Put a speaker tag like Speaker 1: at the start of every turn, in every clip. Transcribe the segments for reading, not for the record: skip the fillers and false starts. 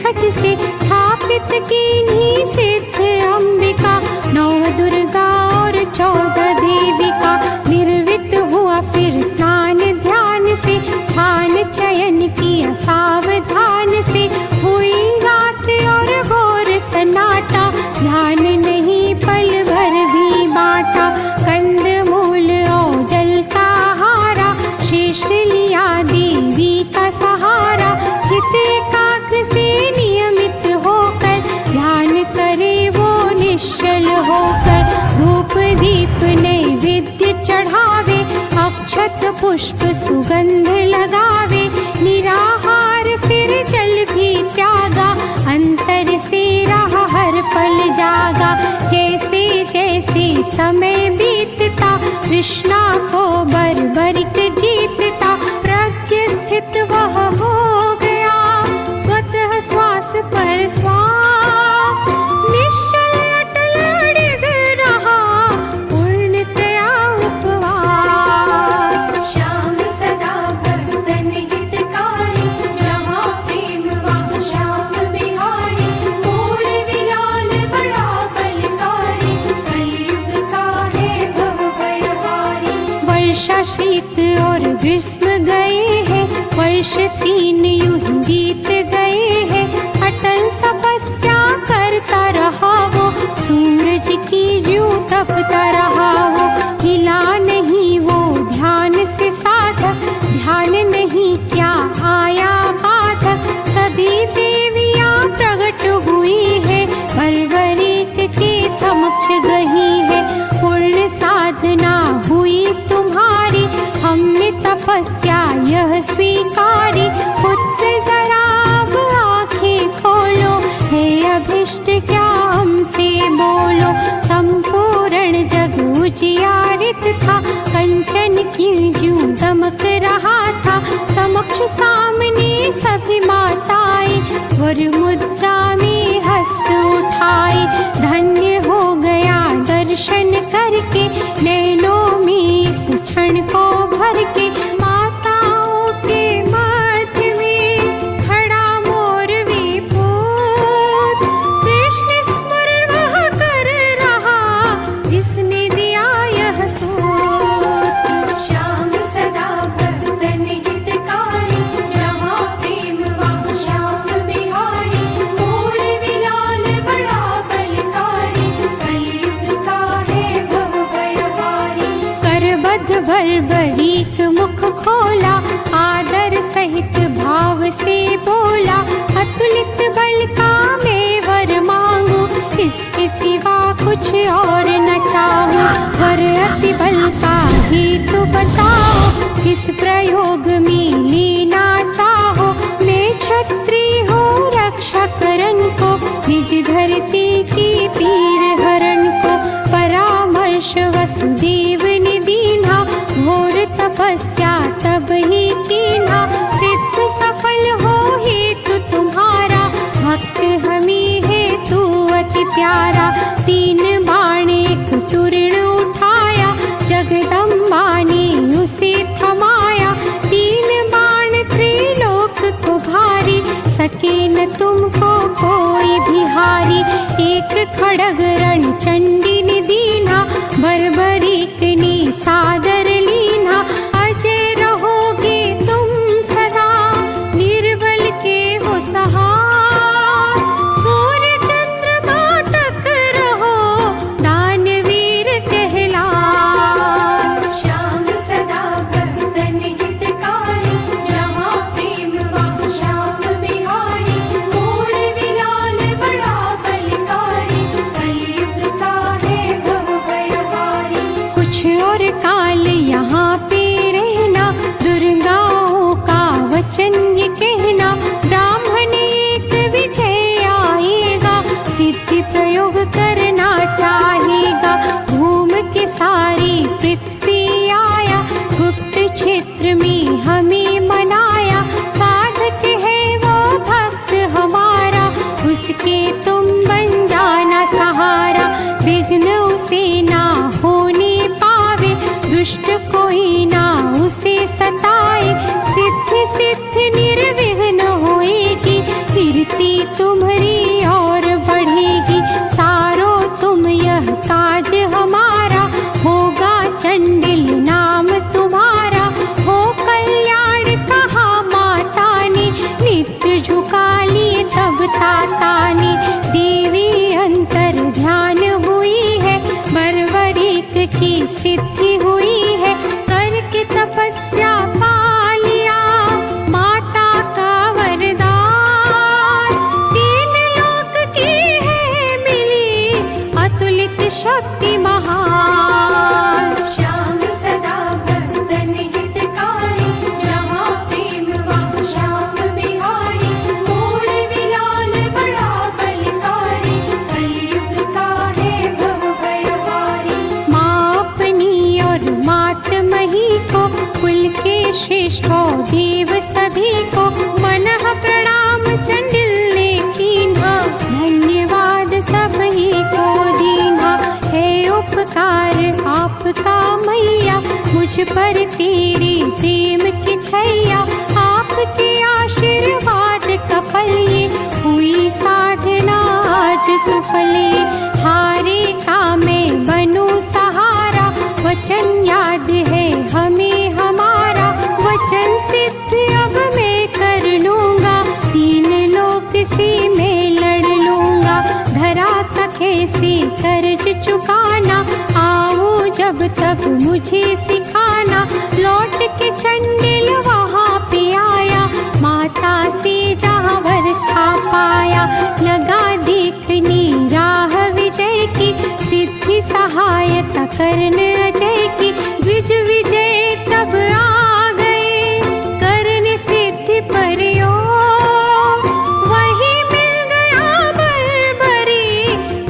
Speaker 1: छठ से स्थापित कीन्ही सिद्ध अंबिका। 9 दुर्गा और 14 देविका। निर्वित हुआ फिर स्नान ध्यान से, स्थान चयन किया सावधान से। हुई रात और घोर सन्नाटा, ध्यान नहीं पल भर भी बाटा। कंद मूल और जल का हारा, शेष लिया देवी का सहारा। चित एकाग्र से नियमित होकर, ध्यान करे वो निश्चल होकर। धूप दीप नैवेद्य चढ़ावे, अक्षत पुष्प सुगंध लगावे। निराहार फिर जल भी त्यागा, अंतर से रहा हर पल जागा। जैसे जैसे समय बीतता, कृष्णा को बर्बरिक जीतता। प्रज्ञ स्थित वह हो गया, स्वतः श्वास पर श्वास। निश्चल अटल अड़िग रहा, पूर्णतया उपवास। श्याम सदा भक्तन हितकारी, जहाँ प्रेम वहाँ श्याम बिहारी। मोर विलाल बड़ा बलकारी, कलयुग का है भव भयहारी। वर्षा शीत और ग्रीष्म गए हैं, वर्ष 3 यूं ही बीत गए हैं। अटल तपस्या करता रहा वो, सूरज की ज्यों तपता रहा वो। हिला नहीं वो ध्यान से साधक, ध्यान नहीं क्या आया बाधक। सभी देवियाँ प्रकट हुई है, बर्बरिक के समक्ष गई है। पूर्ण साधना हुई तुम्हारी, हमने तपस्या यह स्वीकारी। पुत्र जरा अब आँखें खोलो, है अभिष्ट क्या हमसे बोलो। संपूर्ण जग उजियारित था, कंचन की ज्यों दमक रहा था। समक्ष सामने सभी माताएं, वर मुद्रा में हस्त उठाई। धन्य हो गया दर्शन करके, नैनों में इस क्षण को भर के। माताओं के मध्य में खड़ा मोर विपूत, कृष्ण स्मरण वह कर रहा, जिसने दिया यह सूत। श्याम सदा भक्तन हितकारी, जहाँ प्रेम वहाँ श्याम बिहारी। मोर विलाल बड़ा बलकारी, कलयुग का है भव भयहारी। करबद्ध बर्बरीक मुख खोला, आदर सहित भाव से बोला। अतुलित बल का मैं वर मांगू, इसके सिवा कुछ और न चाहूँ। वर अति बल का हेतु बताओ, किस प्रयोग में लेना चाहो। मैं क्षत्रिय हूँ रक्षा करन को, निज धरती की पीर हरण को। परामर्श वसुदेव ने दीन्हा, घोर तपस्या तब ही कीन्हा। सिद्ध सफल हो हेतु तुम्हारा, भक्त हमें है तू अति प्यारा। 3 बाण एक तूर्ण उठाया, जगदम्बा ने उसे थमाया। 3 बाण त्रिलोक को भारी, सके न तुमको कोई भी हारी। एक खड़ग रण चंडी ने दीन्हा, बर्बरीक ने सादर लीन्हा। अजय रहोगे तुम सदा, निर्बल के हो सहार। सूर्य चंद्रमा तक रहो, दानवीर कहला। श्याम सदा भक्तन हितकारी, जहाँ प्रेम वहाँ श्याम बिहारी। मोर विलाल बड़ा बलकारी, कलयुग का है भव भयहारी। कुछ और काल झुका लिए तब ताता ने, देवी अंतर ध्यान हुई है, बर्वरीक की सिद्धि हुई है, करके तपस्या पा लिया माता का वरदान। तीन लोक की है मिली अतुलित शक्ति महान। श्याम सदा भक्तन हितकारी, जहाँ प्रेम वहाँ श्याम बिहारी, मोर विलाल बड़ा बलकारी, कलयुग का है भव भयहारी। माँ अपनी और मातमही को, कुल के श्रेष्ठ देव सभी को, मनः प्रणाम चंडिल ने कीन्हा, धन्यवाद सबही को दीन्हा। है उपकार आपका मैया, मुझ पर तेरे प्रेम की छैया, आपके आशीर्वाद का फल ये, हुई साधना आज सुफल ये। हारे का मैं बनूं सहारा, वचन याद है हमें हमारा, वचन सिद्ध अब मैं कर लूँगा, तीन लोक से मैं लड़ लूँगा। धरा का कैसे कर्ज चुकाना, आओ जब तब मुझे सिखाना। लौट के चंडिल वहाँ पे आया, माता से जहाँ वर था पाया। लगा देखने राह विजय की, सिद्धि सहायता करने अजय की। द्विज विजय तब आ गए, करने सिद्धि प्रयोग, वही मिल गया बर्बरी,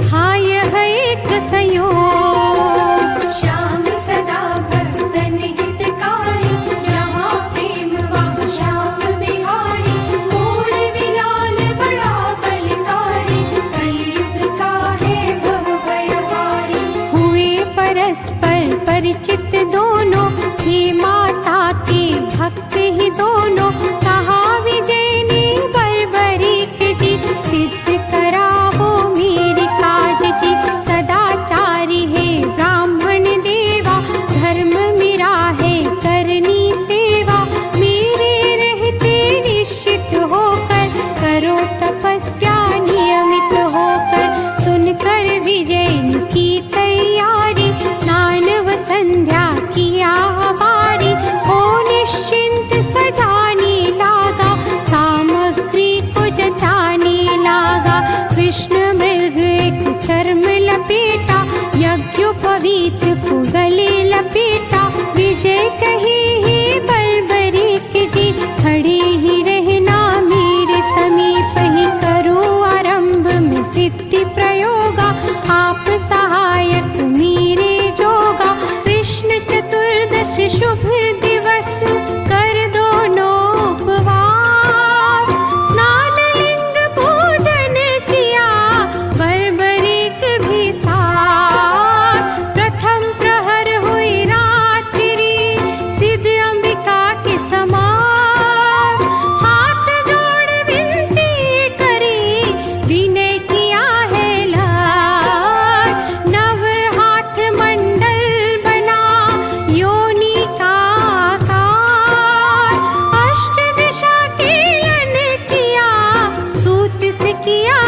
Speaker 1: था यह एक संयोग। श्याम सदा भक्तन हितकारी, जहाँ प्रेम वहाँ श्याम बिहारी, मोर विलाल बड़ा बलकारी, कलयुग का है भव भयहारी। हुए परस्पर परिचित दोनों, हे माता के भक्त ही दोनों। कहा विजय ने बर्बरीक जी, सिद्ध करावो मेरे काज जी। सदाचारी है ब्राह्मण देवा, धर्म मेरा है करनी सेवा। मेरे रहते निश्चित होकर, करो तपस्या नियमित होकर। सुनकर विजय की तैयारी, स्नान व संध्या किया बारी। हो निश्चिंत सजाने लागा, सामग्री को जचाने लागा। कृष्ण मृग एक चर्म लपेटा, यज्ञोपवीत को गले लपेटा। विजय कहे हे बर्बरीक जी, खड़े ही रहना मेरे समीप ही। करो आरंभ में सिद्धि प्रयोगा, आप सहायक मेरे जोगा। कृष्ण चतुर्दश शुभ दिवस, कर दोनों उपवास। स्नान लिंग पूजन किया, बर्बरीक भी साथ। प्रथम प्रहर हुई रात्रि, सिद्ध अंबिका के समान। हाथ जोड़ विनती करी, विनय किया है लाल। नव हाथ मंडल बना, योनि का आकार। अष्ट दिशा कीलन किया, सूत से किया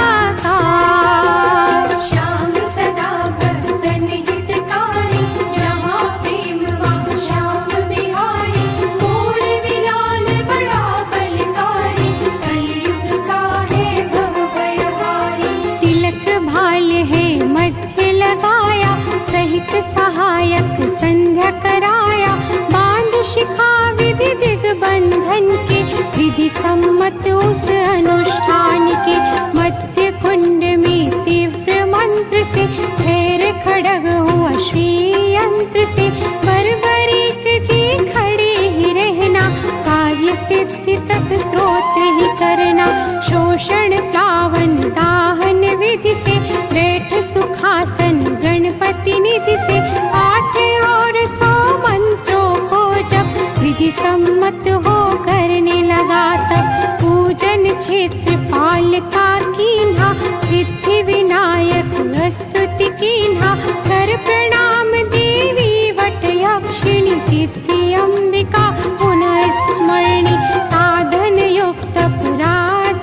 Speaker 1: कार। श्याम सदा भक्तन हितकारी, जहाँ प्रेम वहाँ श्याम बिहारी। मोर विलाल बड़ा बलकारी, कलयुग का है भव भयहारी। तिलक भाल है मध्य लगाया, सहित सहायक संध्या कराया। बांध शिखा विधि दिग्बंधन के, विधि सम्मत उस अनुष्ठान के। मध्य कुंड में तीव्र मंत्र से, खैर खड़ग हुआ श्री यंत्र से। बर्बरीक जी खड़े ही रहना, कार्य सिद्धि तक स्त्रोत ही करना। शोषण प्लावन दाहन विधि से, बैठ सुखासन गणपति निधि से। 8 और 100 मंत्रों को जब, विधि सम्मत हो करने लगा तब। पूजन क्षेत्र पाल का कीन्हा, सिद्धि विनायक स्तुति कीन्हा। कर प्रणाम देवी वट यक्षिणी, सिद्धि अंबिका पुनः स्मरणी। साधन युक्त अपराध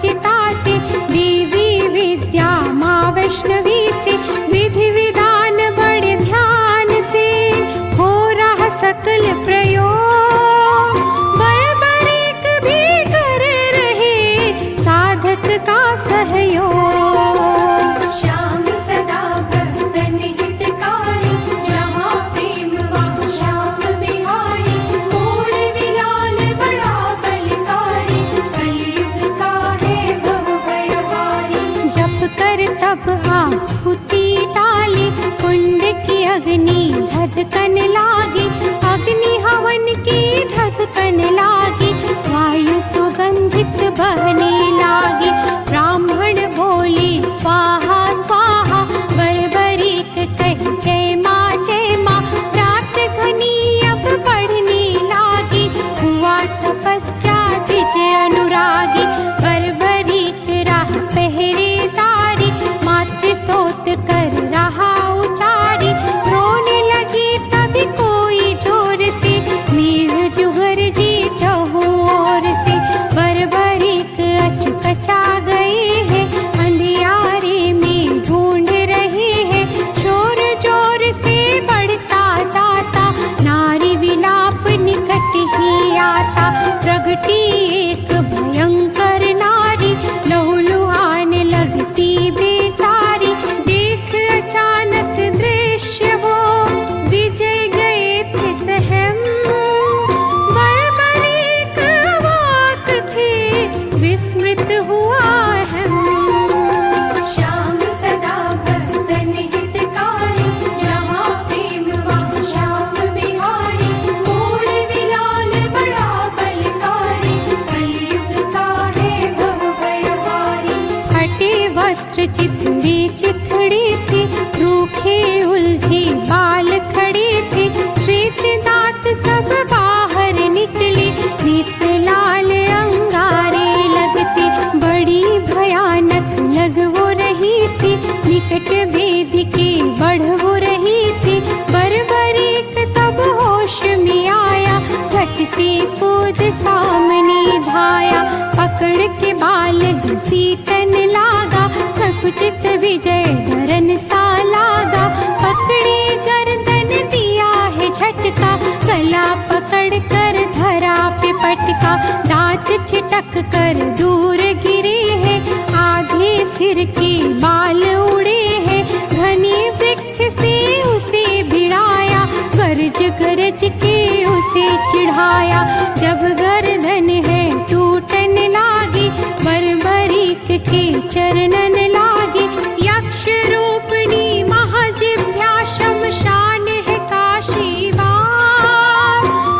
Speaker 1: वस्त्र चिथड़े चिथड़े थे, रूखे उलझे बाल खड़े थे, श्वेत दांत सब बाहर निकले, नेत्र लाल अंगारे लगते, बड़ी भयानक लग वो रही थी, निकट भेद के बढ़ वो रही थी। बरबरीक तब होश में आया, झट से कूद सामने धाया, पकड़ के बाल घसीटन लागा, सकुचित विजय धरन सा लागा, पकड़े गर्दन दिया है झटका, गला पकड़ कर धरा पे पटका, दांत छिटक कर दूर गिरे हैं, आधे सिर के बाल उड़े हैं, घने वृक्ष से उसे भिड़ाया, गरज गरज के उसे चिढ़ाया, जब गर्दन है टूटन लागी, बरबरीक के चरणन लागी, यक्ष रूपिणी महाजिह्वा शमशान है काशीवा,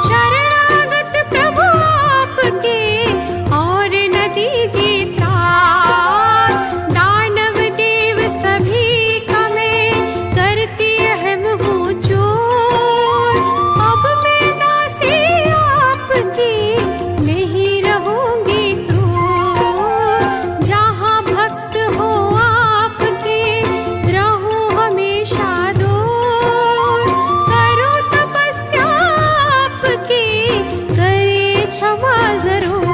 Speaker 1: शरणागत प्रभु आपके और न दीजिए त्राण, दानव देव सभी का मैं करती अहम हूँ चोर, अब मैं दासी आपकी नहीं रहूंगी क्रूर, जहाँ भक्त हो आपके रहूं हमेशा दूर, करो तपस्या आपकी करे क्षमा जरूर।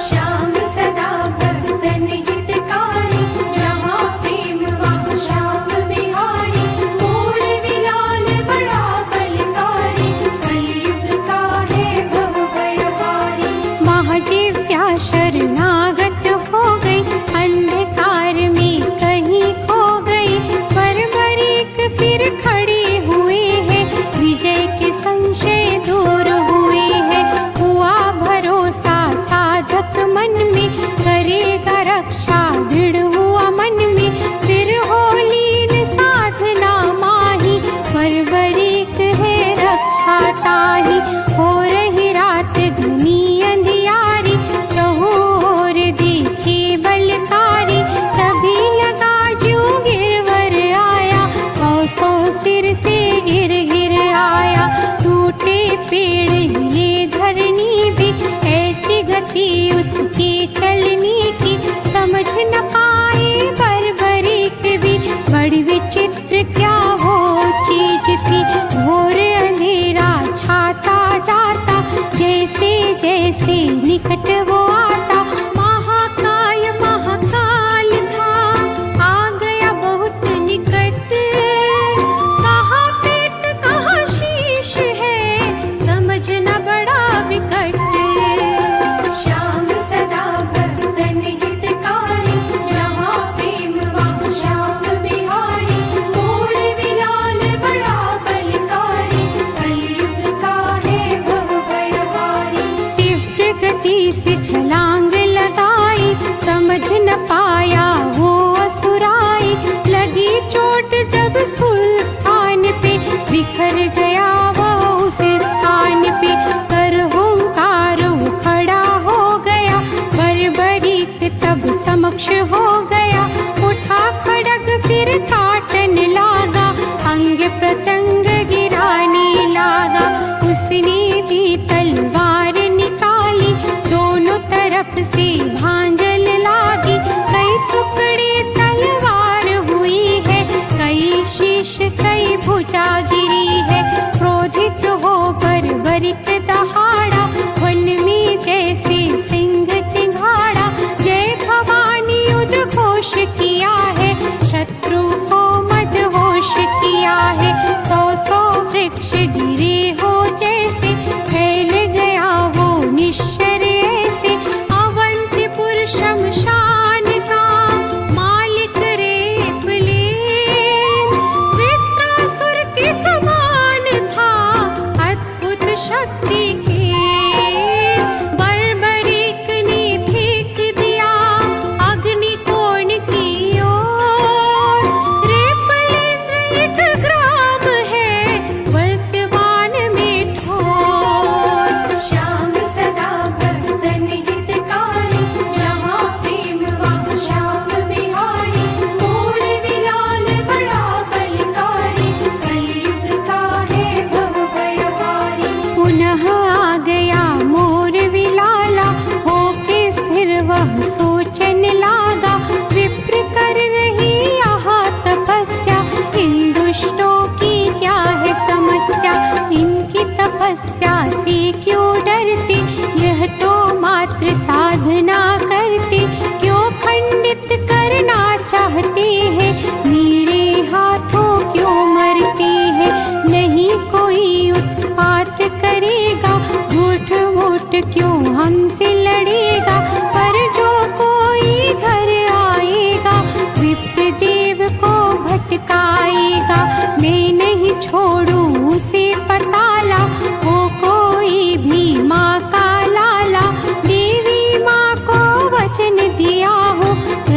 Speaker 1: श्याम सदा भक्तन हितकारी, जहाँ प्रेम वहाँ श्याम बिहारी, मोर विलाल बड़ा बलकारी, कलयुग का है भव भयहारी। महाजिह्वा शरणागत हो गई, अंधकार में कहीं खो गई, बरबरीक फिर खड़े हुए हैं, विजय के संशय दूर हुए हैं, हुआ भरोसा साधक मन में, करेगा रक्षा दृढ़ हुआ मन में, फिर हो लीन साधना माही, बरबरीक है रक्षा ताही, हो रही रात घनी अंधियारी, चहुओर देखे बलकारी, तभी लगा ज्यों गिरवर आया, सौ सिर से गिर गिर आया, टूटे पेड़ हिले धरनी भी, ऐसी गति उसकी चलने की, समझ न पाए बरबरीक भी, बड़ी विचित्र क्या वो चीज थी, घोर अंधेरा छाता जाता, जैसे जैसे निकट वो आता, महाकाय महाकाल था, आ गया बहुत निकट, कहाँ पेट कहाँ शीश है, समझना बड़ा विकट। श्याम सदा भक्तन हितकारी, जहाँ प्रेम वहाँ श्याम बिहारी, मोर विलाल बड़ा बलकारी, कलयुग का है भव भयहारी। तीव्र गति से छलांग लगाई, समझ न पाया वो असुराई, लगी चोट जब स्थूल स्थान पे, बिखर गया वह उस स्थान पे, कर होंकार वो खड़ा हो गया, बरबरीक तब समक्ष हो गया, उठा खड़ग फिर काटन लागा, अंग प्रत्यंग गिराने लागा, उसने भी तलवार निकाली, दोनों तरफ से भांजल लागी, कई टुकड़े तलवार हुई है, कई शीश कई भुजा गिरी है, क्रोधित हो बरबरीक दहाड़ा, वन में जैसे सिंह चिंघाड़ा, जय भवानी उद्घोष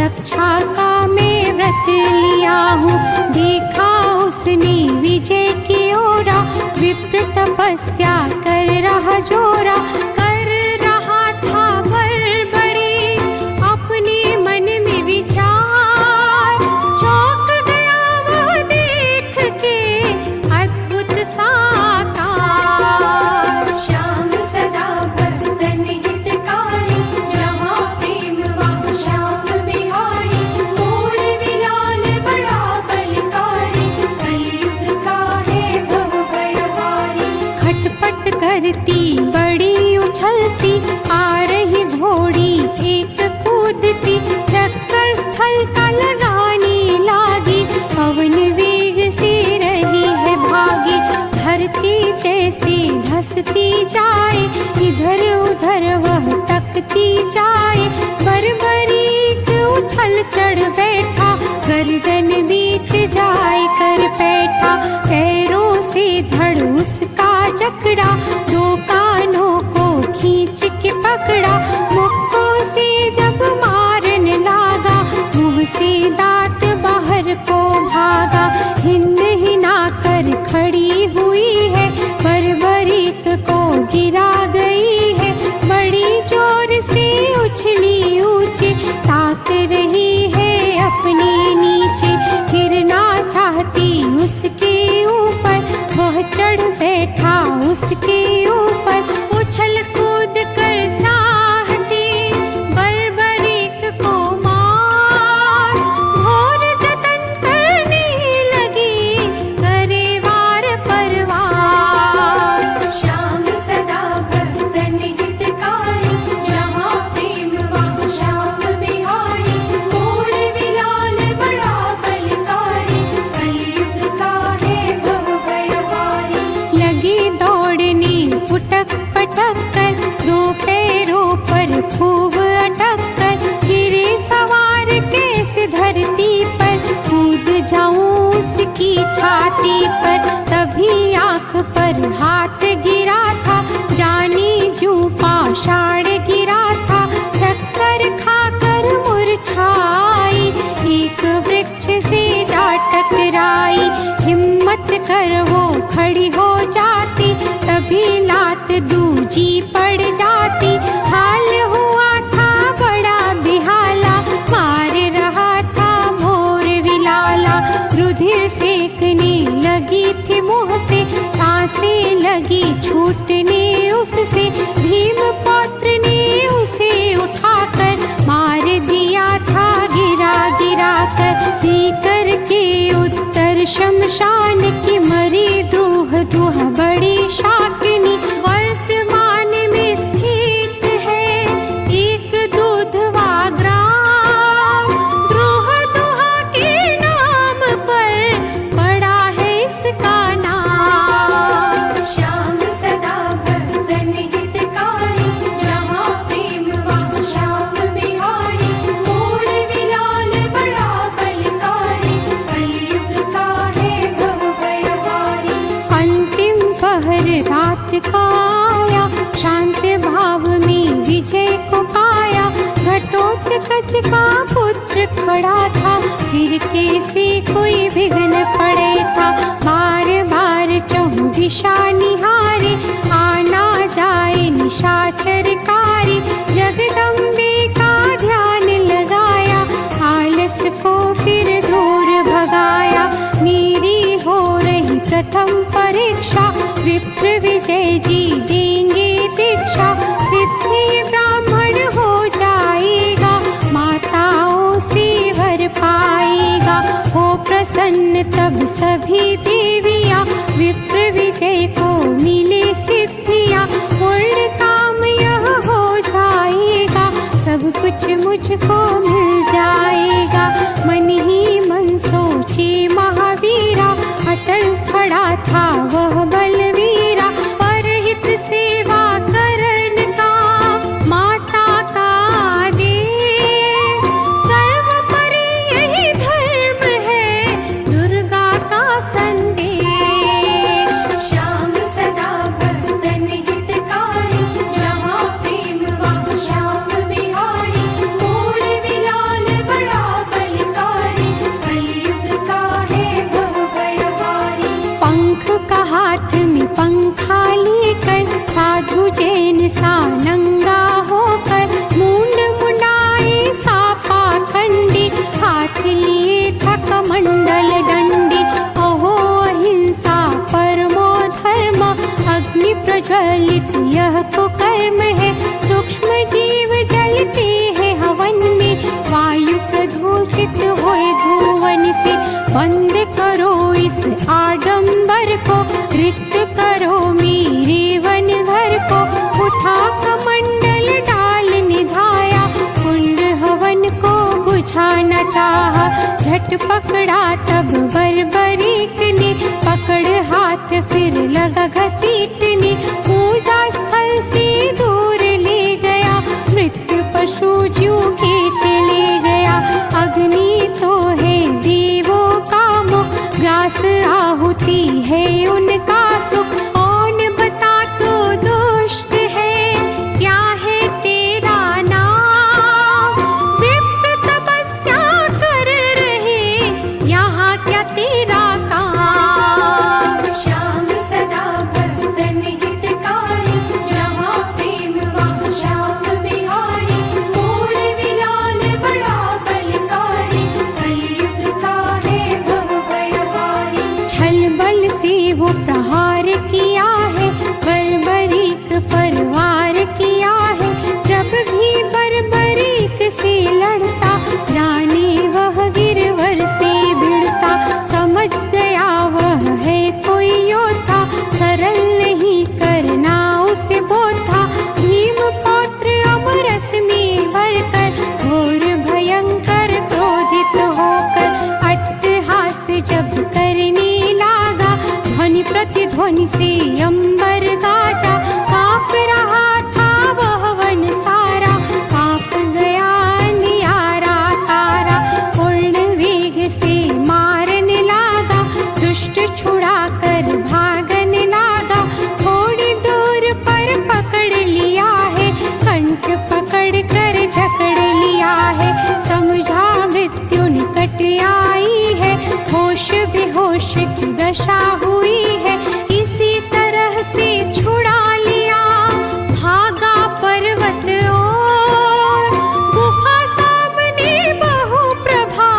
Speaker 1: रक्षा का मैं व्रत लिया हूँ। देखा उसने विजय की ओरा, विप्र तपस्या कर रहा जोरा। कर रहा था बड़बड़ी अपने मन में विचार, चौंक गया वह देख के अद्भुत साकार। श्याम सदा भक्तन हितकारी, जहाँ प्रेम वहाँ श्याम बिहारी। मोर विलाल बड़ा बलकारी, कलयुग का है भव भयहारी। खटपट करती बड़ी उछलती, आ रही घोड़ी एक कूदती। चक्कर स्थल का लगाने लागी, पवन वेग से रही है भागी। धरती जैसे धसती जाए, इधर उधर वह तकती जाए। बरबरीक उछल चढ़ बैठा, गर्दन बीच जाए कर बैठा। पैरों से धड़ उसका जकड़ा, दो कानों को खींच के पकड़ा। मुक्कों से जब मारन लागा, मुंह से दांत बाहर को भागा। हिंद हिना कर खड़ी हुई है, बरबरीक को गिरा गई है। बड़ी जोर से उछली ऊंचे, ताक रही है अपने नीचे। गिरना चाहती उसके ऊपर, वह चढ़ बैठा उसके ऊपर। उछल कूद कर चाहती बरबरीक को मार, घोर जतन करने लगी करे वार पर वार। श्याम सदा भक्तन हितकारी, जहाँ प्रेम वहाँ श्याम बिहारी। मोर विलाल बड़ा बलकारी, कलयुग का है भव भयहारी। लगी दौड़ने पुटक पटक कर, दो पैरों पर खूब अटक कर। गिरे सवार कैसे धरती पर, कूद जाऊं उसकी छाती पर। तभी आँख पर हाथ गिरा था, जानी जूं पाषाण गिरा था। चक्कर खाकर मूर्छाई, एक वृक्ष से जा टकराई। हिम्मत कर वो खड़ी हो जाती, तभी लात दूजी पड़ जाती। हाल हुआ था बड़ा बिहाला, मार रहा था मोर विलाला। रुधिर फेंकने लगी थी मुँह से, सांसें लगी छूटने उससे। भीम पौत्र ने उसे उठाकर मार दिया था गिरा गिरा कर। सीकर के उत्तर शमशान की मरी द्रोह दुह बड़ी शाकिनी। वर्तमान में स्थित है एक दूधवा ग्राम, द्रोह दुहा के नाम पर पड़ा है इसका नाम। श्याम सदा भक्तन हितकारी, जहाँ प्रेम वहाँ श्याम बिहारी। मोर विलाल बड़ा बलकारी, कलयुग का है भव भयहारी। अंतिम पहर रात का आया, शांत भाव में विजय को पाया। घटोत्कच का पुत्र खड़ा था, फिर कैसे कोई विघ्न पड़े था। बार बार चहुं दिशा निहारे, आना जाए निशाचरकारी। जगदम्बे का ध्यान लगाया, आलस को फिर दूर भगाया। मेरी हो रही प्रथम परीक्षा, विप्र विजय जी देंगे दीक्षा। सिद्धि ब्राह्मण हो जाएगा, माताओं से वर पाएगा। हो प्रसन्न तब सभी देवियाँ, विप्र विजय को मिले सिद्धियाँ। पूर्ण काम यह हो जाएगा, सब कुछ मुझको मिल जाएगा। मन ही मन सोचे महावीरा, अटल खड़ा था वह बलवीरा। परहित सेवा करन का माता का आदेश, सर्वोपरि यही धर्म है दुर्गा का संदेश। श्याम सदा भक्तन हितकारी, जहाँ प्रेम वहाँ श्याम बिहारी। मोर विलाल बड़ा दंडी, हाथ लिए था कमंडल डंडी। अहो अहिंसा परमो धर्म, अग्नि प्रज्वलित यह कुकर्म है। सूक्ष्म जीव जलते हैं हवन में, वायु प्रदूषित होए धुवन से। बंद करो इस आडंबर को, रिक्त करो मेरे वन घर को। उठा कमंडल डाल निधाया, कुंड हवन को बुझा न चाहा। झट पकड़ा तब बर्बरीक ने, पकड़ हाथ फिर लगा घसीटने। पूजा स्थल से दूर ले गया, मृत्यु पशु ज्यों के चले गया। अग्नि तो है देवों का मुख, ग्रास आहुति है उनका सुख। कौन बता तो दुष्ट है, क्या है तेरा नाम। विप्र तपस्या कर रहे, यहाँ क्या तेरा काम। श्याम सदा भक्तन हितकारी, जहाँ प्रेम वहाँ श्याम बिहारी। मोर विलाल बड़ा बलकारी, कलयुग का है भव भयहारी। छल बल से वो प्रहार किया है, बर्बरीक परवार किया है। जब भी बर्बरीक से लड़ता, जाने वह गिरवर से भिड़ता। समझ गया वह है कोई योद्धा, सरल नहीं करना उसे बोधा। भीम पौत्र अमरस में भरकर, घोर भयंकर क्रोधित होकर। अट्टहास जब करने लागा, ध्वनि प्रतिध्वनि से अंबर गाजा। कांप रहा था वह वन सारा, कांप गया अंधियारा तारा। पूर्ण वेग से मारने लागा, दुष्ट छुड़ा कर भागने लागा। थोड़ी दूर पर पकड़ लिया है, कंठ पकड़ कर जकड़ लिया है। समझा मृत्यु निकट आई है, होश बेहोश की दशा हुई है। इसी तरह से छुड़ा लिया, भागा पर्वत और। गुफा सामने बहु प्रभा,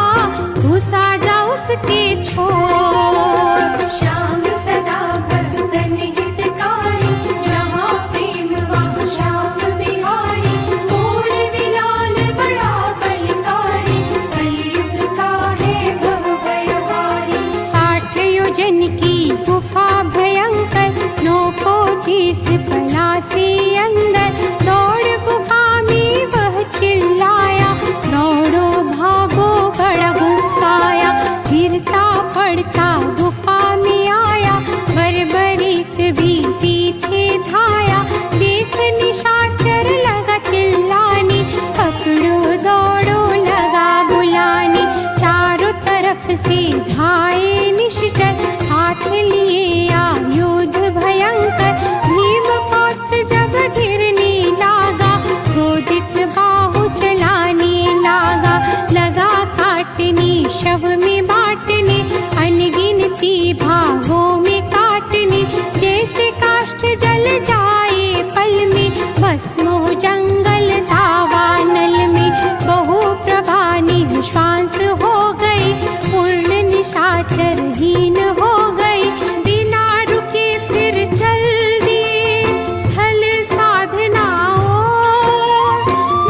Speaker 1: घुसा जा उसके छोर। श्याम सदा भक्तन हितकारी, जहाँ प्रेम वहाँ श्याम बिहारी। मोर विलाल बड़ा बलकारी, कलयुग का है भव भयहारी। 60 योजन की गुफा भयंकर, 9 कोटि सिपला से अंदर। दौड़ गुफा में वह चिल्लाया, दौड़ो भागो बड़ा गुस्साया। गिरता पड़ता गुफा में आया, बर्बरीक भी पीछे धाया। देख निशाचर लगा चिल्लाने, पकड़ो दौड़ो लगा बुलाने। चारों तरफ से धाए निश्चर, हाथ लिए आयुध भयंकर। भीम पौत्र जब गिरने लागा, क्रोधित बाहु चलाने लागा। लगा काटने शव में बांटने, अनगिनती भागों में काटने। जैसे काष्ठ जल जाए पल में, भस्म हो जंगल धावा नल में। बहु प्रभा निःश्वास हो गई, पूर्ण निशाचर हीन हो गई। बिना रुके फिर चल दिए स्थल साधनाओं।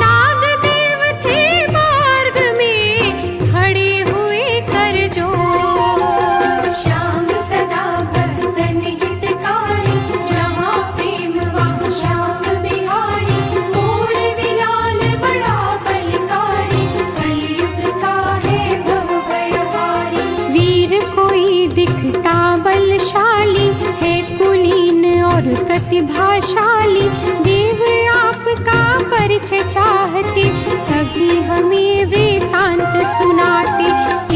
Speaker 1: नागदेव थे मार्ग में, खड़े हुए कर जोर। श्याम सदा भक्तन हितकारी, जहाँ प्रेम वहाँ श्याम बिहारी। मोर विलाल बड़ा बलकारी, कलयुग का है भव भयहारी। वीर कोई दिखता बलशाली है, कुलीन और प्रतिभाशाली। देव आपका परिचय चाहते, सभी हमें वृतांत सुनाते।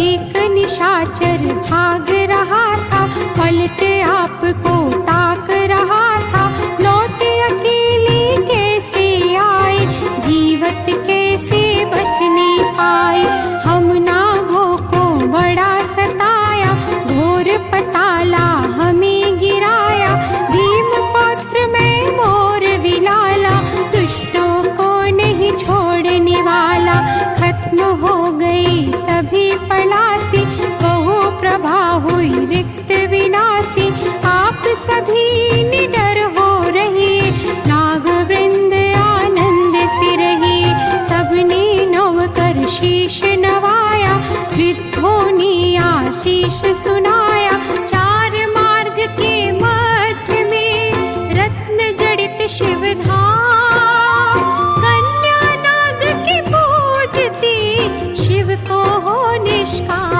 Speaker 1: एक निशाचर भाग रहा था, पलट आपको ताक रहा था। लौट अकेले कैसे आए, जीवत कैसे बचने पाए। हम नागों को बड़ा सताया, घोर पताला हमें गिराया। भीम पौत्र में मोर विलाला, दुष्टों को नहीं छोड़ने धाम, कन्या नाग की पूजती, शिव को हो निष्काम।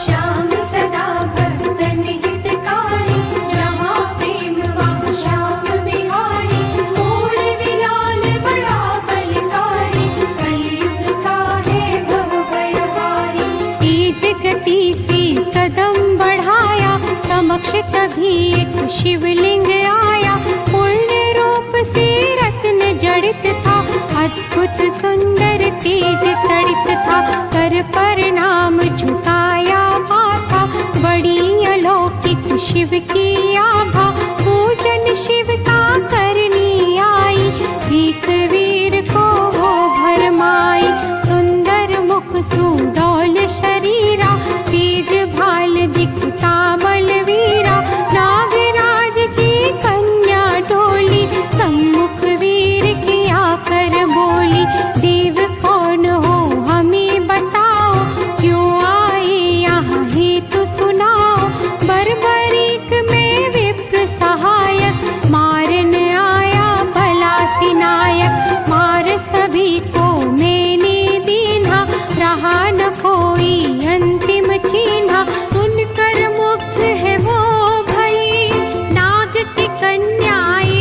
Speaker 1: श्याम सदा भक्तन हितकारी, जहाँ प्रेम वहाँ श्याम बिहारी। मोर विलाल बड़ा बलकारी, कलयुग का है भव भयहारी। तेज गति से कदम बढ़ाया, समक्ष तभी एक शिवलिंग आया। पूर्ण रूप से रत्न जड़ित था, अद्भुत सुंदर तेज तड़ित था। कर प्रणाम झुकाया माथा, बड़ी अलौकिक शिव की आभा। पूजन शिव का करनी आई, भीख वीर को वो भरमाई। सुंदर मुख सुडौल शरीरा, तेज भाल दिखता बलवीरा। नागराज की कन्या डोली, सम्मुख वीर की आकर बोली। देव कौन हो हमें बताओ, क्यों आए यहाँ हेतु सुनाओ। बर्बरीक में विप्र सहायक, मारन आया भला नायक। मार सभी को मैंने दीन्हा, रहा न कोई अंतिम चिन्हा। सुनकर मुग्ध है वो भई, नाग की कन्याएं,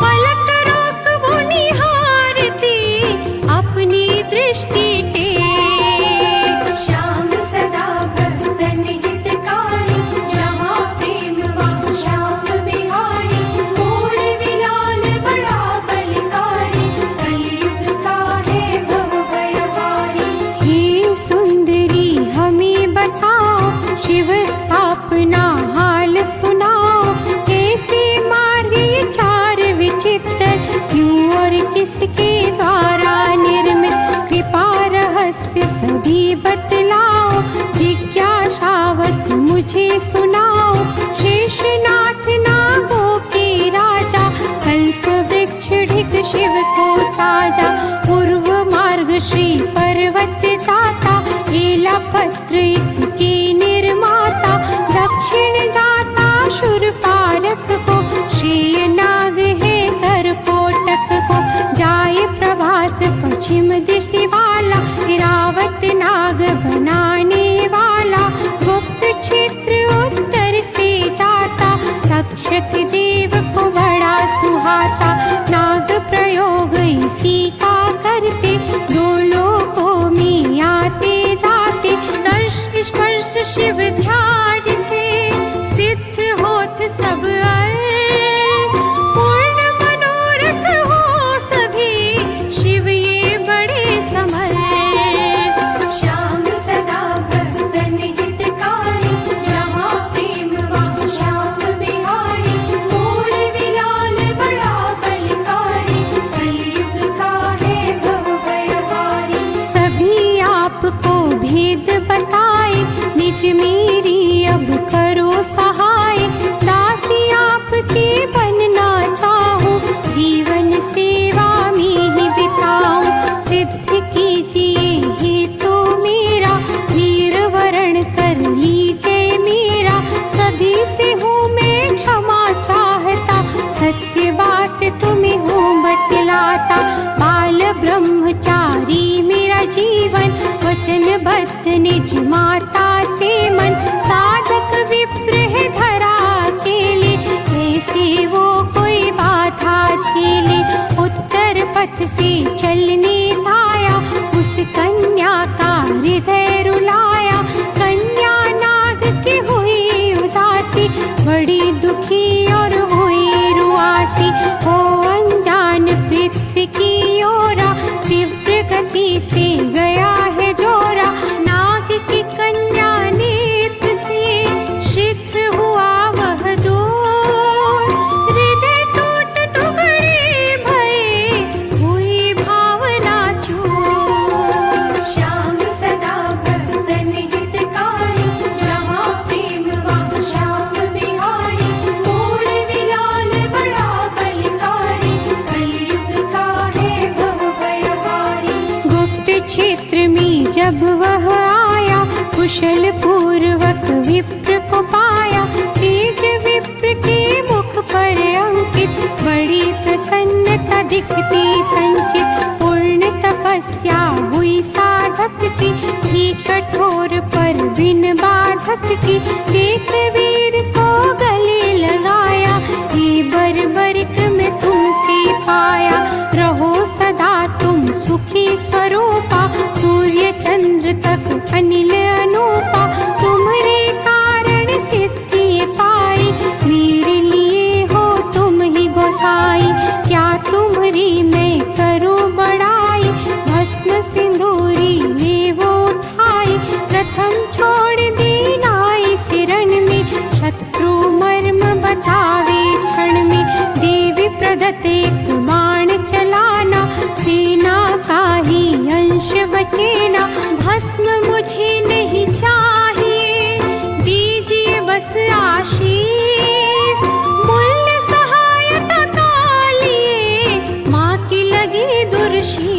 Speaker 1: पलक रोक वो निहारती, अपनी दृष्टि टेक। श्याम सदा भक्तन हितकारी, जहाँ प्रेम वहाँ श्याम बिहारी। मोर विलाल बड़ा बलकारी, कलयुग का है भव भयहारी। हे सुंदरी हमें बताओ, शिव स्थापना हाल सुनाओ। कैसे मार्ग चार विचित्र, क्यों और किसके द्वारा निर्मित। कृपा रहस्य सभी बतलाओ, जिज्ञासावश मुझे सुनाओ। शेषनाथ नागों के राजा, कल्प वृक्ष ढिक शिव को साजा। पूर्व मार्ग श्री पर्वत जाता, एला पत्र इसके निर्माता। दक्षिण जाता शूरपारक को, श्रेय नाग है कर कोटक को। जाए प्रभास पश्चिम दिशा वाला, इरावत नाग बनाने वाला। गुप्त क्षेत्र उत्तर से जाता, रक्षक देव को बड़ा सुहाता। नाग प्रयोग इसी का करते, दो लोकों में आते जाते। दर्श स्पर्श शिव ध्यान से, सिद्ध होत सब अर्थ। पूर्ण मनोरथ हो सभी, शिव ये बड़े समर्थ। श्याम सदा भक्तन हितकारी, जहाँ प्रेम वहाँ श्याम बिहारी। मोर विलाल बड़ा बलकारी, कलयुग का है भव भयहारी। सभी आपको भेद बताए, निज मेरी अब करो सहाय। दासी आपके बनना चाहूं, जीवन सेवा में ही बिताऊं। सिद्ध कीजिए हेतु मेरा, वीर वरण कर लीजिए मेरा। सभी से हूँ मैं क्षमा चाहता, सत्य बात तुम्हें हूँ बतलाता। बाल ब्रह्मचारी मेरा जीवन, वचनबद्ध निज माता से मन। साधक विप्र है धरा अकेले, कैसे वो कोई बाधा झेले। उत्तर पथ से चलने धाया, उस कन्या का हृदय रुलाया। कन्या नाग की हुई उदासी, बड़ी दुखी और हुई रुआसी। हो अनजान पृथ्वी की ओरा, तीव्र गति से गया है जोरा। नाग की कन्या नेत्र से, शीघ्र हुआ वह दूर। हृदय टूट टुकड़े भये, हुई भावना चूर। श्याम सदा भक्तन हितकारी, जहाँ प्रेम वहाँ श्याम बिहारी। मोर विलाल बड़ा बलकारी, कलयुग का है भव भयहारी। गुप्त क्षेत्र में जब वह आया, कुशल पूर्वक विप्र को पाया। तेज विप्र के मुख पर अंकित, बड़ी प्रसन्नता दिखती संचित पूर्ण तपस्या हुई साधक की, थी कठोर पर बिन बाधक की, देख वीर को गले लगाया, ये बर्बरिक में तुमसे पाया, रहो सदा तुम सुखी स्वरूपा, सूर्य चंद्र तक अनिल अनूपा, तुम्हारे कारण सिद्धि पाई, मेरे लिए हो तुम ही गोसाई, क्या तुम्हारी मैं करूं बड़ाई, भस्म सिंदूरी ले वो उठाई, प्रथम छोड़ दी नाई सिरण में, शत्रु मर्म बतावे क्षण में, देवी प्रदत्त एक बाण चलाना, सेना का ही अंश बचेना, भस्म मुझे नहीं चाहिए, दीजिए बस आशीष, मूल्य सहायता का लिए, माँ की लगी दुर्शीष,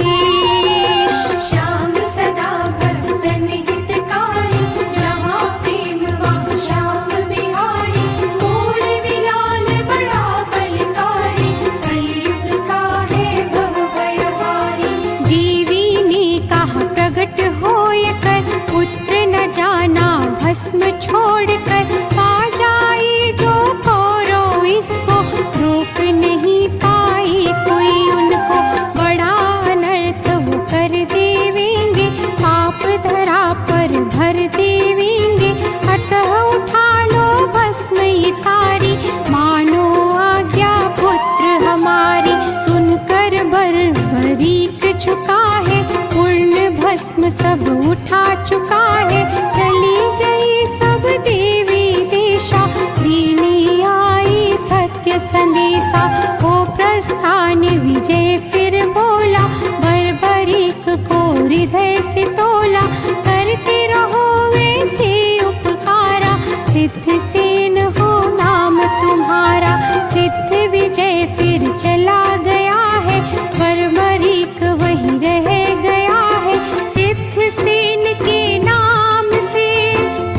Speaker 1: श्याम सदा भक्तन हितकारी, जहाँ प्रेम वहाँ श्याम बिहारी, मोर विलाल बड़ा बलकारी, कलयुग का है भव भयहारी, देवी ने कहा प्रगट होय कर, पुत्र न जाना भस्म छोड़कर, पा जाए जो करो इसको, रोक नहीं पाई कोई उनको, बड़ा अनर्थ वो कर देवेंगे, पाप धरा पर भर देवेंगे, अतः उठा लो भस्म ये सारी, मानो आज्ञा पुत्र हमारी, सुनकर बर्बरीक झुका है, पूर्ण भस्म सब उठा चुका है, चली गई सब देवी देशा, देने आई सत्य संदेशा, हो प्रस्थान विजय फिर बोला, बर्बरीक को हृदय से तोला, करते रहो वैसे उपकारा, सिद्ध सेन हो नाम तुम्हारा, सिद्ध विजय फिर चला गया है, बर्बरीक वहीं रह गया है, सिद्ध सेन के नाम से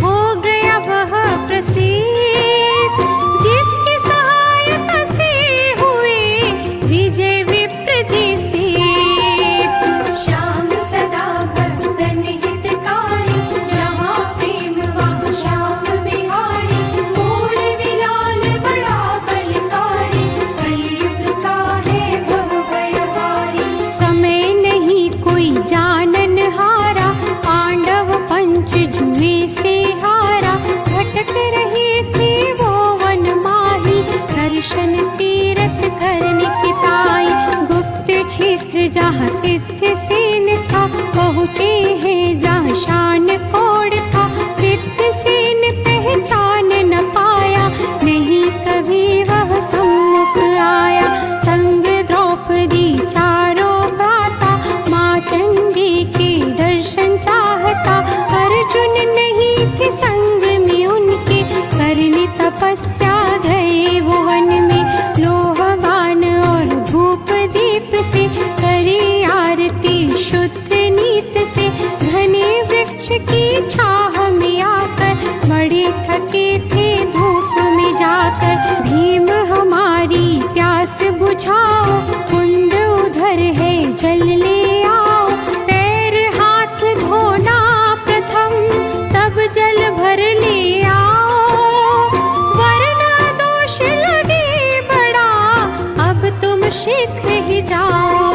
Speaker 1: हो गया वह प्रसिद्ध, जिसकी सहायता से हुए विजय विप्र जैसे, श्याम सदा भक्तन हितकारी, जहाँ प्रेम वहाँ श्याम बिहारी, मोर विलाल बड़ा बलकारी, कलयुग का है भव भयहारी, समय नहीं कोई जानन हारा, पांडव पंच जुए से हारा, भटक रहे थे वो वन माही, दर्शन तीरथ करने की ताई, गुप्त क्षेत्र जहाँ सिद्ध सेन था, पहुँचे हैं जहाँ शान कोड था, सिद्ध सेन पहचान न पाया, नहीं कभी वह सम्मुख आया, संग द्रौपदी चारों भ्राता, माँ चंडी के दर्शन चाहता, अर्जुन नहीं थे संग में उनके, करने तपस्या गए वो वन में, लोहवान और धूप दीप से, करे आरती शुद्ध नीत से, घने वृक्ष की छाह में आकर, बड़े थके थे धूप में जाकर, भीम हमारी प्यास बुझाओ, कुंड उधर है जल ले आओ, पैर हाथ धोना प्रथम, तब जल भर ले आओ, वरना दोष लगे बड़ा, अब तुम शीघ्र ही जाओ,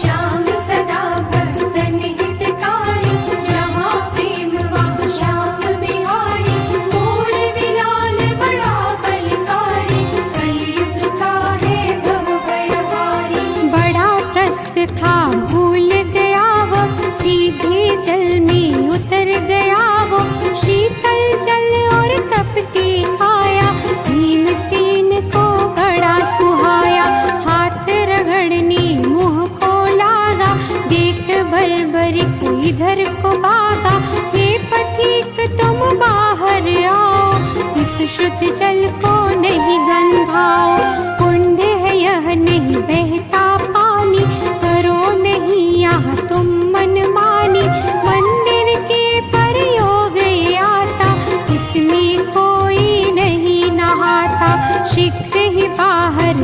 Speaker 1: श्याम सदा भक्तन हितकारी, जहाँ प्रेम वहाँ श्याम बिहारी, मोर विलाल बड़ा बलकारी, कलयुग का है भव भयहारी, बड़ा त्रस्त था भूल गया वो, सीधे जल में उतर गया वो, शीतल जल और तपती काया, भीमसेन को बड़ा सुहाया, हाथ रगड़ने मुँह को लागा, देख बर्बरिक इधर को भागा, हे पथिक तुम बाहर आओ, इस शुद्ध जल को नहीं गंधाओ, कुंड है यह नहीं बहता पानी, करो नहीं यहाँ तुम मनमानी, मंदिर के प्रयोग आता, इसमें कोई नहीं नहाता, शीघ्र ही बाहर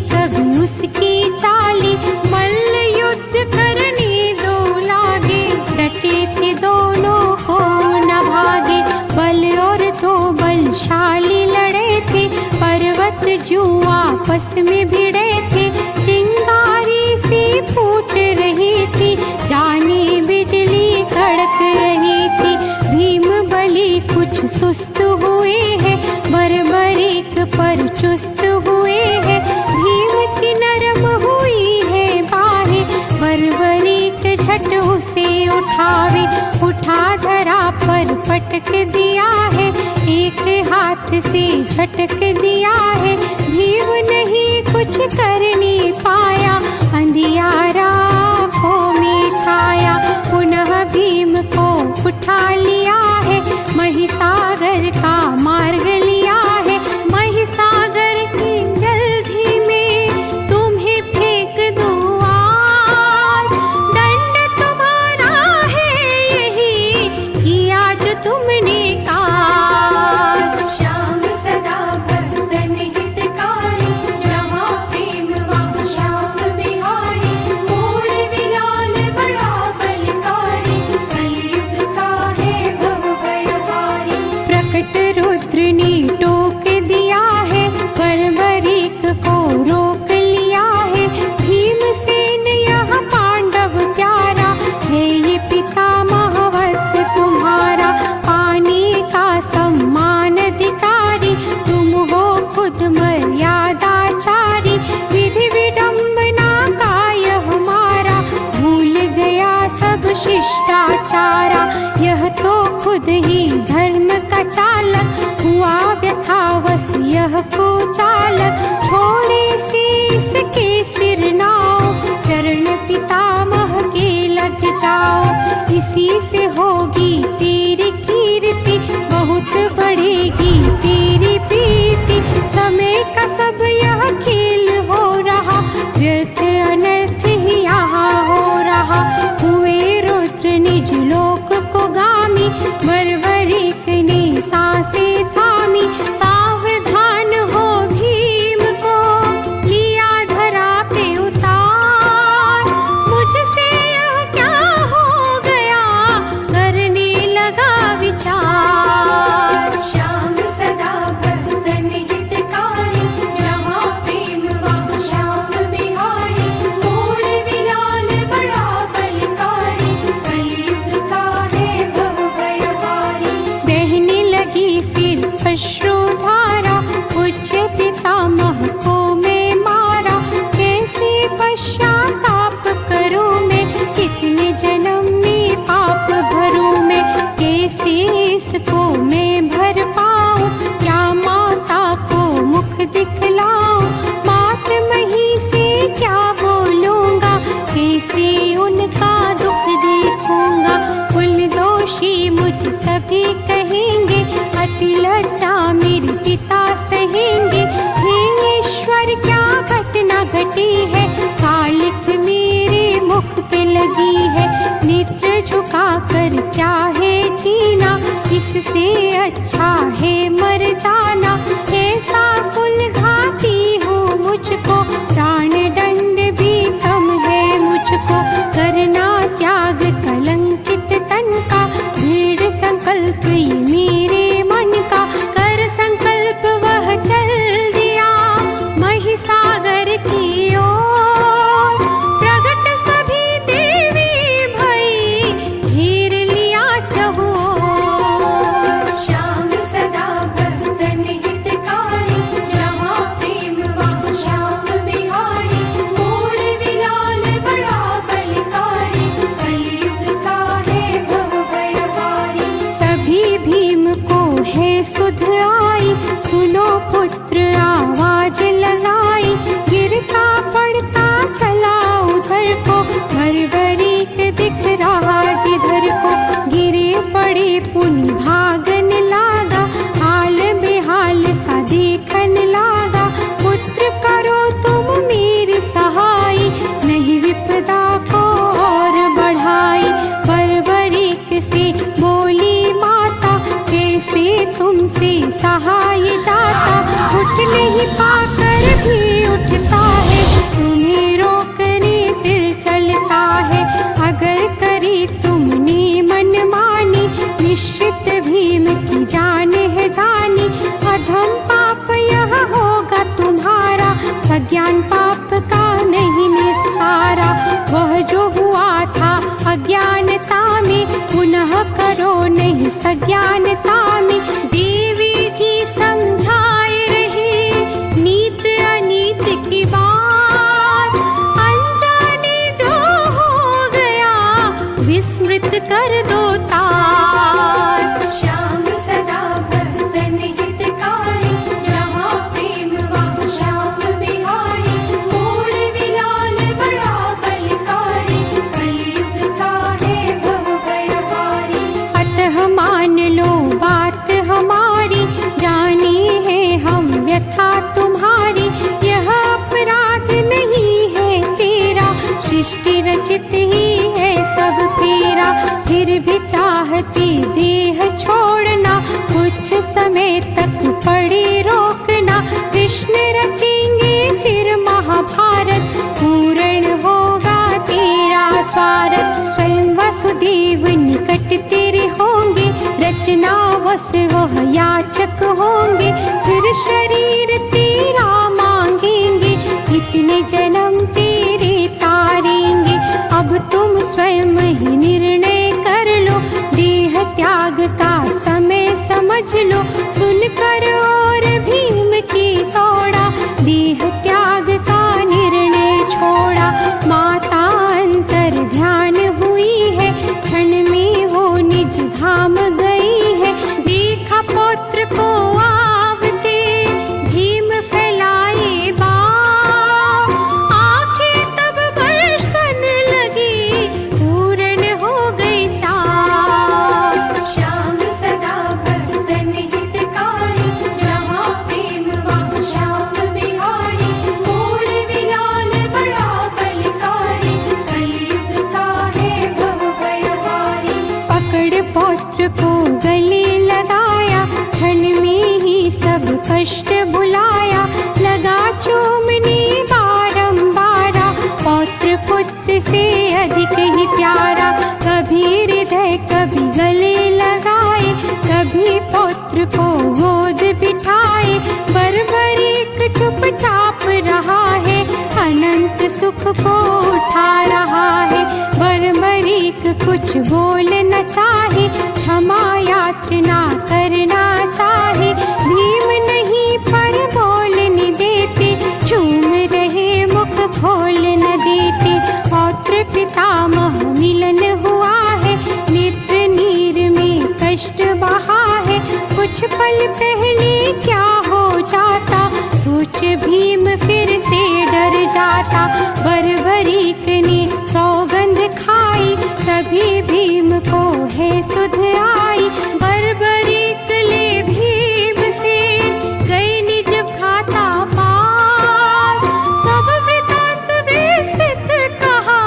Speaker 1: कभी उसकी चाली। मल्ल युद्ध करने दो लागे, डटे थे दोनों को न भागे। बल और तो बलशाली लड़े थे, पर्वत जो आपस में भिड़े थे। चिंगारी सी फूट रही थी, जाने बिजली कड़क रही थी। भीम बलि कुछ सुस्त हुए हैं, बर्बरीक पर चुस्त हुए हैं। भीम की नरम हुई है बाहें, बर्बरीक झट उसे उठावे। उठा धरा पर पटक दिया है, एक हाथ से झटक दिया है। भीम नहीं कुछ कर नहीं पाया, अंधियारा आँखों में छाया। पुनः भीम को उठा लिया है, महिसागर का मार्ग लिया है। महिसागर की जल्दी में तुम्हें फेंक दूँ आज, दंड तुम्हारा है यही किया जो तुमने काज। श्याम सदा भक्तन हितकारी, जहाँ प्रेम वहाँ श्याम बिहारी। मोर बिलाल बड़ा बलकारी, कलयुग का है भव भयहारी। प्रकट रुद्र ने टोक दिया है, बर्बरीक को रोक लिया है। भीमसेन यह पांडव प्यारा, है ये पितामह वत्स तुम्हारा। पाने का सम्मान अधिकारी, तुम हो खुद मर्यादाचारी। विधि विडम्बना का यह मारा, भूल गया सब शिष्टाचारा। यह तो खुद ही धर्म का चालक, हुआ व्यथावश यह को चालक। छोड़े से इसके सिर नाओ, चरण पितामह के लग जाओ। इसी से होगी तेरी कीर्ति, बहुत बढ़ेगी तेरी प्रीति। समय का सब यह खेल हो रहा, व्यर्थ अनर्थ ही यहाँ हो रहा। हुए रुद्र निज लोक को गामी, बर्बरीक ने सांसें थामी। सावधान हो भीम को लिया धरा पे उतार, मुझसे यह क्या हो गया करने लगा विचार। श्याम सदा भक्तन हितकारी, जहाँ प्रेम वहाँ श्याम बिहारी। मोर बिलाल बड़ा बलकारी, कलयुग का है भव भयहारी। बहने लगी फिर अश्रुधारा, पूज्य पितामह को मैं मारा। कैसे पश्चाताप करूं मैं, कितने जन्म में पाप भरूं मैं। कैसे इसको मैं भर पाऊं, क्या माता को मुख दिखलाऊं। मात मही से क्या बोलूंगा, कैसे उनका दुख देखूंगा। कुल दोषी मुझ सभी कहेंगे, अति लज्जा मेरे पिता सहेंगे। हे ईश्वर क्या घटना घटी है, कालिक मेरे मुख पे लगी है। नेत्र झुका कर क्या है जीना, इससे अच्छा है मर जाना। ऐसा कुल घाती हूँ मुझको, प्राण दंड भी कम है मुझको। करना त्याग कलंकित तन का, दृढ़ संकल्प ये मेरे मन का। कर संकल्प वह चल दिया महिसागर की ओर। प्रगट सभी देवी भई, घेर लिया चहुओर। श्याम सदा भक्तन हितकारी, पाप का नहीं निस्तारा। वह जो हुआ था अज्ञानता में, पुनः करो नहीं सज्ञानता में। देवी जी समझाए रहे नीत अनीत की बात, अनजाने जो हो गया विस्मृत कर दो तात। श्याम सदा भक्तन हितकारी, जहाँ प्रेम वहाँ श्याम बिहारी। मोर विलाल बड़ा बलकारी, कलयुग का है भव भयहारी। अतः मान लो बात हमारी, जानी है हम व्यथा तुम्हारी। यह अपराध नहीं है तेरा, सृष्टि रचित ही है सब फेरा। फिर भी चाहती देह छोड़ना, कुछ समय तक पड़े रोकना। कृष्ण रचेंगे फिर महाभारत, पूर्ण होगा तेरा स्वार्थ। स्वयं वसुदेव निकट तेरे होंगे, रचना वस वह याचक होंगे। फिर शरीर तेरा मांगेंगे, इतने जन्म तेरे तारेंगे। अब तुम स्वयं ही निर्णय कर लो, देह त्याग का समय समझ लो। सुनकर और भीम की तोड़ा, देह त्याग का निर्णय छोड़ा। माता अंतर ध्यान हुई है, क्षण में वो निज धाम गई है। देखा पौत्र को आवते, भीम फैलाए बाण, आंखें तब बरसन लगी, पूर्ण हो गई चाह। श्याम सदा भक्तन हितकारी, जहाँ प्रेम वहाँ श्याम बिहारी। मोर विलाल बड़ा बलकारी, कलयुग का है भव भयहारी। पकड़ पौत्र को गले लगाया, क्षण में ही सब कष्ट भुलाया। लगा चूमने बारंबारा, पौत्र पुत्र से अधिक ही प्यारा। कभी हृदय कभी गले लगाए, कभी पौत्र को गोद बिठाए। बर्बरीक चुपचाप रहा है, अनंत सुख को उठा रहा है। बर्बरीक कुछ बोल न चाहे, क्षमा याचना करना चाहे। भीम नहीं पर बोलने देते, चूम रहे मुख खोल न देते। पौत्र पितामह मिलन हुआ है, नेत्र नीर में कष्ट बहा है। कुछ पल पहले क्या हो जाता, सोच भीम फिर से डर जाता। बर्बरीक ने सौगंध खाई, तभी भीम को है सुध आई। बर्बरीक ले भीम से गए निज भ्राता पास, सब वृतांत विस्तृत कहा,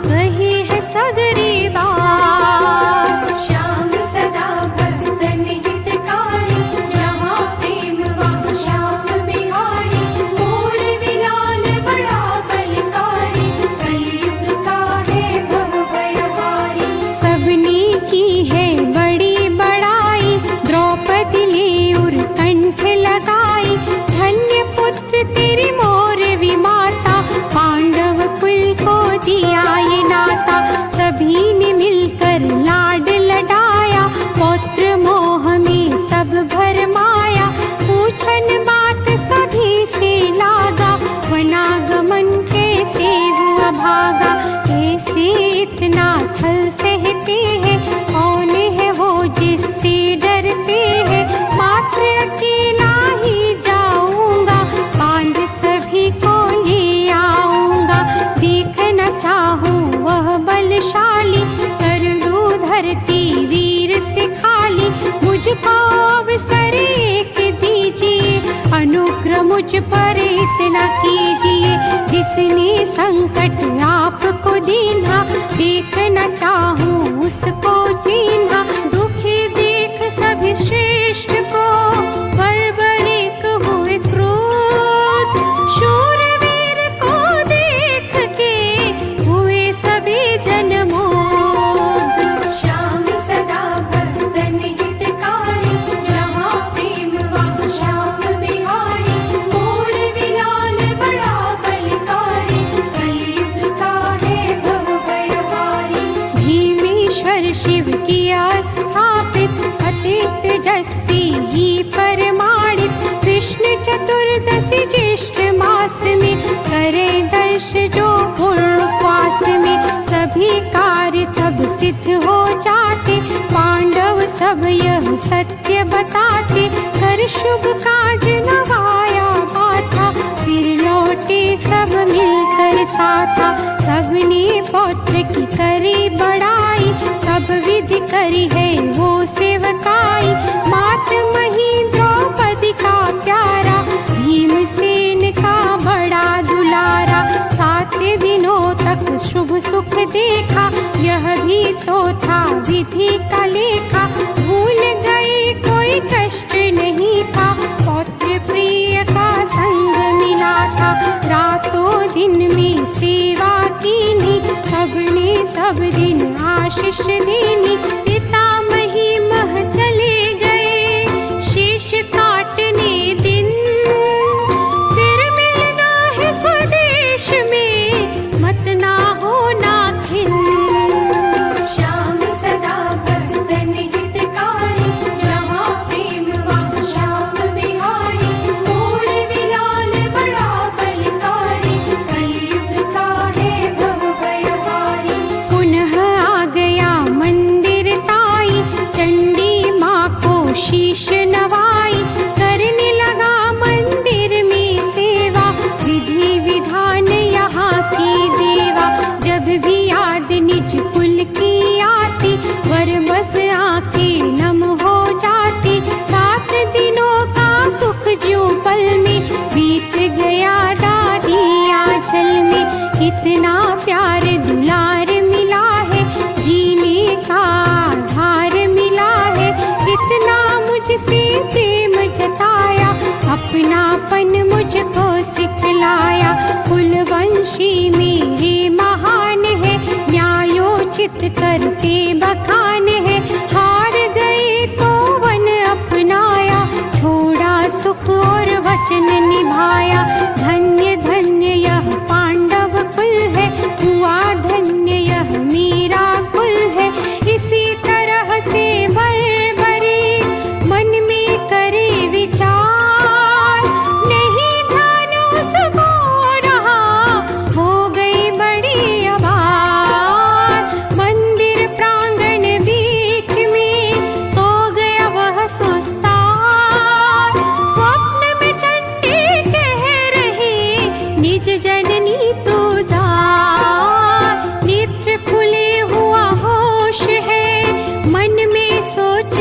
Speaker 1: कही है सगरी बात। श्याम सदा भक्तन हितकारी, जहाँ प्रेम वहाँ श्याम बिहारी। मोर विलाल बड़ा बलकारी, कलयुग का है भव भयहारी। सबने की है बड़ी बड़ाई, द्रौपदी ले उर कंठ लगाई। धन्य पुत्र तेरी मोर विमाता, पांडव कुल को दिया ये नाता। सभी ने मिलकर लाड लडाया, पौत्र मोह में सब भरमाया। पूछन बात सभी से लागा, वनागमन कैसे हुआ भागा। कैसे इतना छल सहते हैं, कौन है वो जिससे डरते हैं। मात्र अकेला ही जाऊंगा, बांध सभी को ले आऊंगा। देखना चाहूं वह बलशाली, कर दूं धरती वीर से खाली। मुझको अवसर एक दीजिए, अनुग्रह मुझ पर इतना कीजिए। जिसने संकट आपको दीना, देखना चाहूं उसको जीना। दुखी देख सभी श्रेष्ठ को, बर्बरीक हुए क्रोध। शूरवीर को देख के हुए सभी जनमोद। श्याम सदा भक्तन हितकारी, जहाँ प्रेम वहाँ श्याम बिहारी। मोर विलाल बड़ा बल तेजस्वी ही परमाणित। कृष्ण चतुर्दशी ज्येष्ठ मास में करे दर्श जो पूर्ण उपवास में। सभी कार्य तब सिद्ध हो जाते, पांडव सब यह सत्य बताते। कर शुभ काज नवाया बाथा, फिर लौटे सब मिलकर साथा। सबने पौत्र की करी बड़ाई, सब विधि करी है वो सेवकाई। मात मही द्रौपदी का प्यारा, भीमसेन का बड़ा दुलारा। 7 दिनों तक शुभ सुख देखा, यह भी तो था विधि का लेखा। भूल गए कोई कष्ट नहीं था, पौत्र प्रिय का संग मिला था। रातों दिन में सेवा कीनी, सबने सब दिन आशीष देनी। पितामही मह चले गए, शीश काटने दिन। फिर मिलना है स्वदेश में, मत ना होना खिन। श्याम सदा भक्तन हितकारी, जहाँ प्रेम वहाँ श्याम बिहारी। मोर बिलाल बड़ा बलकारी, कलयुग का है भव भयहारी। पुनः आ गया मंदिर ताई, चंडी माँ को शीश नवाई। करने लगा मंदिर में सेवा, विधि विधान यहाँ की देवा। जब भी याद निज कुल की आती, वर बस आंखें नम हो जाती। 7 दिनों का सुख जो पल में, बीत गया दादी आंचल में। कितना प्यार दुलार मिला है, जीने का आधार मिला है। कितना मुझसे प्रेम जताया, अपनापन मुझको सिखलाया। कुलवंशी मेरे महान है, न्यायोचित करते बखान है। हार गए तो वन अपनाया, छोड़ा सुख और वचन निभाया। धन्य धन्य यह पांडव कुल है, हुआ धन्य यह मेरा कुल है। इसी तरह से बड़े मन में करे विचार, नहीं ध्यान उसको रहा, हो गई बड़ी आबाद। मंदिर प्रांगण बीच में सो गया वह सुस्तार। स्वप्न में चंडी कह रही, निज जननी तू जा। नेत्र खुले हुआ होश है, मन में सोच